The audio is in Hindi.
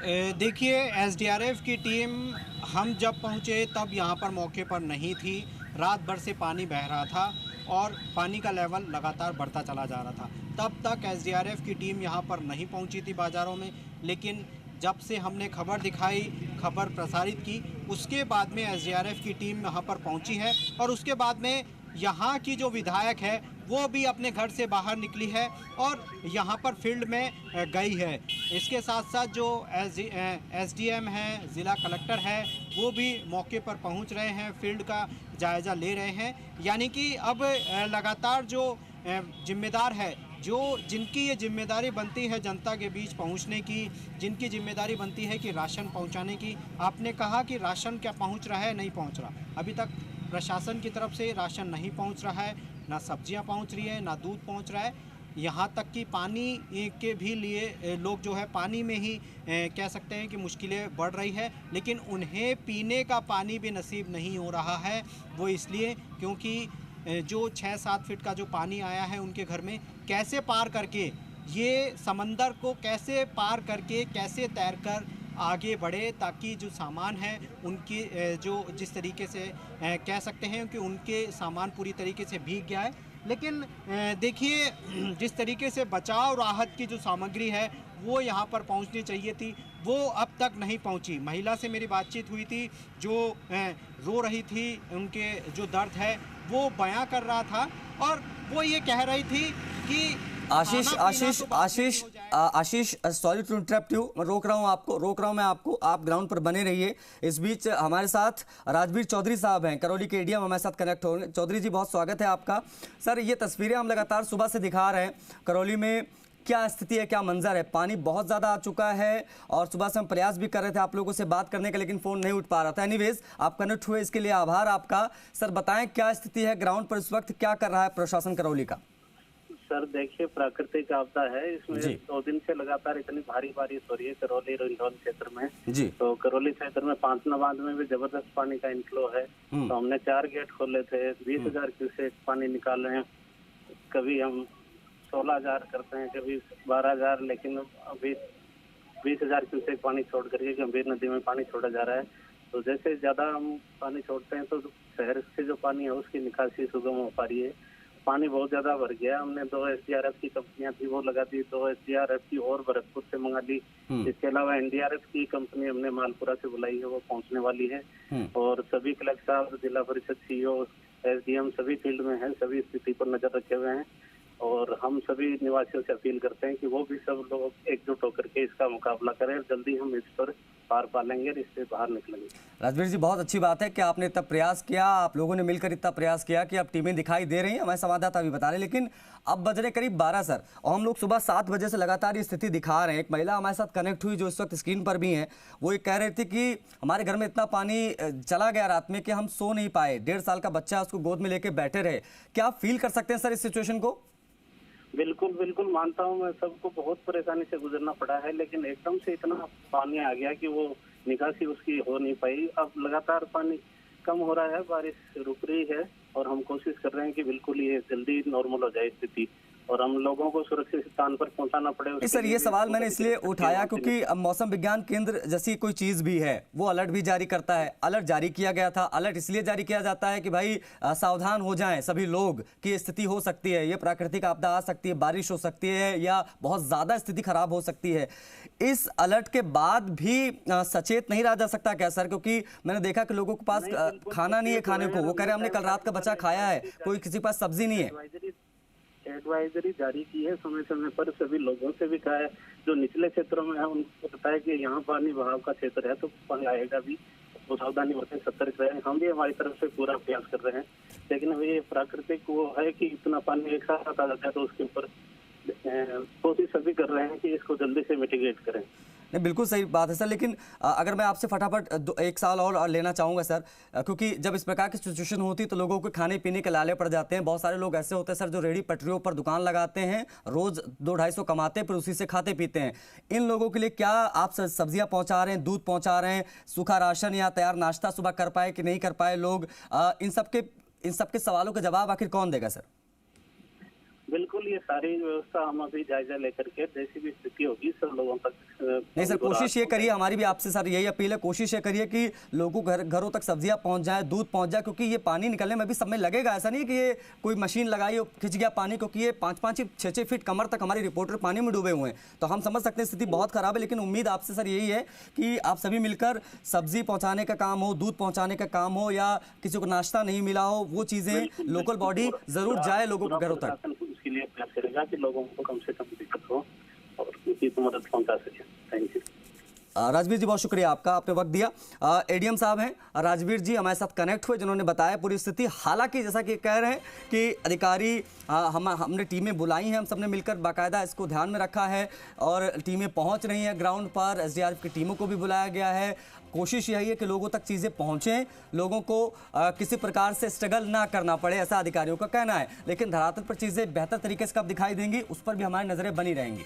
देखिए, एसडीआरएफ की टीम हम जब पहुंचे तब यहां पर मौके पर नहीं थी। रात भर से पानी बह रहा था और पानी का लेवल लगातार बढ़ता चला जा रहा था। तब तक एसडीआरएफ की टीम यहां पर नहीं पहुंची थी बाज़ारों में। लेकिन जब से हमने खबर दिखाई, खबर प्रसारित की, उसके बाद में एसडीआरएफ की टीम यहाँ पर पहुंची है और उसके बाद में यहाँ की जो विधायक है वो भी अपने घर से बाहर निकली है और यहाँ पर फील्ड में गई है। इसके साथ साथ जो एसडीएम है, ज़िला कलेक्टर है, वो भी मौके पर पहुँच रहे हैं, फील्ड का जायज़ा ले रहे हैं। यानी कि अब लगातार जो जिम्मेदार है, जो जिनकी ये जिम्मेदारी बनती है जनता के बीच पहुंचने की, जिनकी जिम्मेदारी बनती है कि राशन पहुंचाने की। आपने कहा कि राशन क्या पहुंच रहा है, नहीं पहुंच रहा। अभी तक प्रशासन की तरफ से राशन नहीं पहुंच रहा है, ना सब्जियां पहुंच रही है, ना दूध पहुंच रहा है। यहाँ तक कि पानी के भी लिए लोग जो है पानी में ही कह सकते हैं कि मुश्किलें बढ़ रही है। लेकिन उन्हें पीने का पानी भी नसीब नहीं हो रहा है। वो इसलिए क्योंकि जो 6-7 फीट का जो पानी आया है उनके घर में, कैसे पार करके ये समंदर को कैसे पार करके कैसे तैरकर आगे बढ़े, ताकि जो सामान है उनकी जो जिस तरीके से कह सकते हैं कि उनके सामान पूरी तरीके से भीग गया है। लेकिन देखिए, जिस तरीके से बचाव राहत की जो सामग्री है वो यहाँ पर पहुँचनी चाहिए थी, वो अब तक नहीं पहुँची। महिला से मेरी बातचीत हुई थी जो रो रही थी, उनके जो दर्द है वो बयां कर रहा था और वो ये कह रही थी कि आशीष, सॉरी टू इंटरप्ट यू, मैं रोक रहा हूं मैं आपको। आप ग्राउंड पर बने रहिए। इस बीच हमारे साथ राजवीर चौधरी साहब हैं, करौली के एडीएम, हमारे साथ कनेक्ट होंगे। चौधरी जी, बहुत स्वागत है आपका। सर, ये तस्वीरें हम लगातार सुबह से दिखा रहे हैं। करौली में क्या स्थिति है, क्या मंजर है? पानी बहुत ज़्यादा आ चुका है और सुबह से हम प्रयास भी कर रहे थे आप लोगों से बात करने का, लेकिन फ़ोन नहीं उठ पा रहा था। एनीवेज, आप कनेक्ट हुए, इसके लिए आभार आपका। सर, बताएं क्या स्थिति है ग्राउंड पर इस वक्त, क्या कर रहा है प्रशासन करौली का? सर देखिए, प्राकृतिक आपदा है, इसमें 2 दिन से लगातार इतनी भारी बारिश हो रही है करौली रोहिंटोन क्षेत्र में जी। तो करौली क्षेत्र में पांचना बांध में भी जबरदस्त पानी का इनफ्लो है। तो हमने 4 गेट खोले थे, 20,000 क्यूसेक पानी निकाल रहे हैं। कभी हम 16,000 करते हैं, कभी 12,000, लेकिन अभी 20,000 क्यूसेक पानी छोड़ करके गंभीर नदी में पानी छोड़ा जा रहा है। तो जैसे ज्यादा हम पानी छोड़ते हैं तो शहर से जो पानी है उसकी निकासी सुगम हो पा रही है। पानी बहुत ज्यादा भर गया। हमने 2 एसडीआरएफ की कंपनियां थी वो लगा दी, 2 एसडीआरएफ की और भरतपुर से मंगा ली। इसके अलावा एनडीआरएफ की कंपनी हमने मालपुरा से बुलाई है, वो पहुंचने वाली है। और सभी कलेक्टर साहब, जिला परिषद सीईओ, एसडीएम सभी फील्ड में है, सभी स्थिति पर नजर रखे हुए हैं। और हम सभी निवासियों से अपील करते हैं कि वो भी सब लोग एकजुट होकर के इसका मुकाबला करें और जल्दी हम इस पर पार पालेंगे और इससे बाहर निकलेंगे। राजवीर जी, बहुत अच्छी बात है कि आपने इतना प्रयास किया, आप लोगों ने मिलकर इतना प्रयास किया कि अब टीमें दिखाई दे रही हैं, हमारे संवाददाता भी बता रहे हैं। लेकिन अब बज रहे करीब 12 सर, और हम लोग सुबह 7 बजे से लगातार ये स्थिति दिखा रहे हैं। एक महिला हमारे साथ कनेक्ट हुई जो इस वक्त स्क्रीन पर भी है, वो ये कह रही थी कि हमारे घर में इतना पानी चला गया रात में कि हम सो नहीं पाए। 1.5 साल का बच्चा उसको गोद में लेके बैठे रहे। क्या आप फील कर सकते हैं सर इस सिचुएशन को? बिल्कुल बिल्कुल मानता हूँ मैं, सबको बहुत परेशानी से गुजरना पड़ा है, लेकिन एकदम से इतना पानी आ गया कि वो निकासी उसकी हो नहीं पाई। अब लगातार पानी कम हो रहा है, बारिश रुक रही है और हम कोशिश कर रहे हैं कि बिल्कुल ये जल्दी नॉर्मल हो जाए स्थिति और हम लोगों को सुरक्षित स्थान पर पहुंचाना पड़े। सर, ये सवाल मैंने इसलिए उठाया क्योंकि अब मौसम विज्ञान केंद्र जैसी कोई चीज भी है वो अलर्ट भी जारी करता है। अलर्ट जारी किया गया था। अलर्ट इसलिए जारी किया जाता है कि भाई सावधान हो जाएं सभी लोग कि स्थिति हो सकती है, ये प्राकृतिक आपदा आ सकती है, बारिश हो सकती है या बहुत ज्यादा स्थिति खराब हो सकती है। इस अलर्ट के बाद भी सचेत नहीं रहा जा सकता क्या सर? क्योंकि मैंने देखा कि लोगों के पास खाना नहीं है खाने को, वो कह रहे हमने कल रात का बचा खाया है, कोई किसी के पास सब्जी नहीं है। एडवाइजरी जारी की है, समय समय पर सभी लोगों से भी कहा है जो निचले क्षेत्रों में है उनको बताया कि यहाँ पानी बहाव का क्षेत्र है तो पानी आएगा भी, वो सावधानी बरतें, सतर्क रहे। हम भी हमारी तरफ से पूरा प्रयास कर रहे हैं, लेकिन अभी ये प्राकृतिक वो है कि इतना पानी एक साथ आ जाता है तो उसके ऊपर कोशिश सभी कर रहे हैं कि इसको जल्दी से मिटिगेट करें। नहीं, बिल्कुल सही बात है सर। लेकिन अगर मैं आपसे फटाफट 1 साल और लेना चाहूँगा सर, क्योंकि जब इस प्रकार की सिचुएशन होती है तो लोगों को खाने पीने के लाले पड़ जाते हैं। बहुत सारे लोग ऐसे होते हैं सर जो रेहड़ी पटरियों पर दुकान लगाते हैं, रोज 200-250 कमाते हैं, फिर उसी से खाते पीते हैं। इन लोगों के लिए क्या आप सब्जियां पहुंचा रहे हैं, दूध पहुंचा रहे हैं, सूखा राशन या तैयार नाश्ता सुबह कर पाए कि नहीं कर पाए लोग? इन सबके सवालों के जवाब आखिर कौन देगा सर? बिल्कुल, ये सारी व्यवस्था हम अभी जायजा लेकर के जैसी भी स्थिति होगी सब लोगों तक। नहीं सर, कोशिश ये करिए, हमारी भी आपसे सर यही अपील है, कोशिश ये करिए कि लोगों घरों तक सब्जियां पहुंच जाए, दूध पहुंच जाए, क्योंकि ये पानी निकलने में भी समय लगेगा। ऐसा नहीं कि ये कोई मशीन लगाई और खिंच गया पानी, क्योंकि ये 5-5 6-6 फीट कमर तक हमारे रिपोर्टर पानी में डूबे हुए हैं। तो हम समझ सकते हैं स्थिति बहुत खराब है, लेकिन उम्मीद आपसे सर यही है कि आप सभी मिलकर सब्जी पहुंचाने का काम हो, दूध पहुंचाने का काम हो, या किसी को नाश्ता नहीं मिला हो, वो चीजें लोकल बॉडी जरूर जाए लोगों के घरों तक। उसके लिए प्रयास करेगा कि लोगों को कम से कम दिक्कत हो और उनकी मदद पहुंचा सके। Thank you. राजवीर जी, बहुत शुक्रिया आपका, आपने वक्त दिया। एडीएम साहब हैं राजवीर जी, हमारे साथ कनेक्ट हुए, जिन्होंने बताया पूरी स्थिति। हालांकि जैसा कि कह रहे हैं कि अधिकारी हमने टीमें बुलाई हैं, हम सबने मिलकर बाकायदा इसको ध्यान में रखा है और टीमें पहुंच रही हैं ग्राउंड पर। एसडीआरएफ की टीमों को भी बुलाया गया है। कोशिश यही है कि लोगों तक चीज़ें पहुँचें, लोगों को किसी प्रकार से स्ट्रगल ना करना पड़े, ऐसा अधिकारियों का कहना है। लेकिन धरातल पर चीज़ें बेहतर तरीके से कब दिखाई देंगी, उस पर भी हमारी नज़रें बनी रहेंगी।